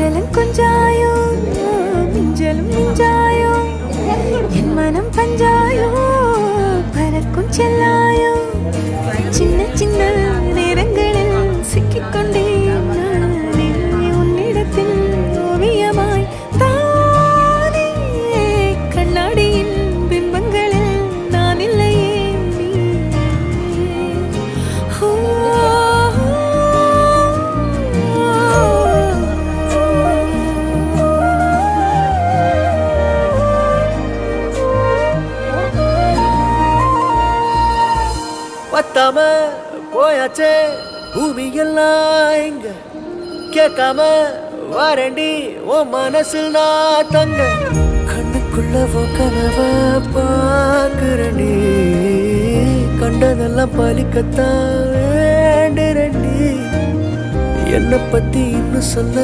கொஞ்சலும் கொஞ்சாயோ மிஞ்சலும் மிஞ்சாயோ என் மனம் பஞ்சாயோ பறக்கும் செல்லாயோ சின்ன சின்ன நேரங்களில் சிக்கிக்கொண்டேன் நானே உன்னிடத்தில் ஓவியமாய் தானே கண்ணாடியின் பிம்பங்களில் நான் இல்லையே நீ. பத்தாம போயாச்சே பூமி எல்லாம் இங்க கேட்காம வாரண்டி உன் மனசில் நான் தங்க கண்ணுக்குள்ள கனவ பாக்குறண்டி கண்டதெல்லாம் பலிக்கத்தான் வேண்டுறண்டி என்னை பத்தி இன்னும் சொல்ல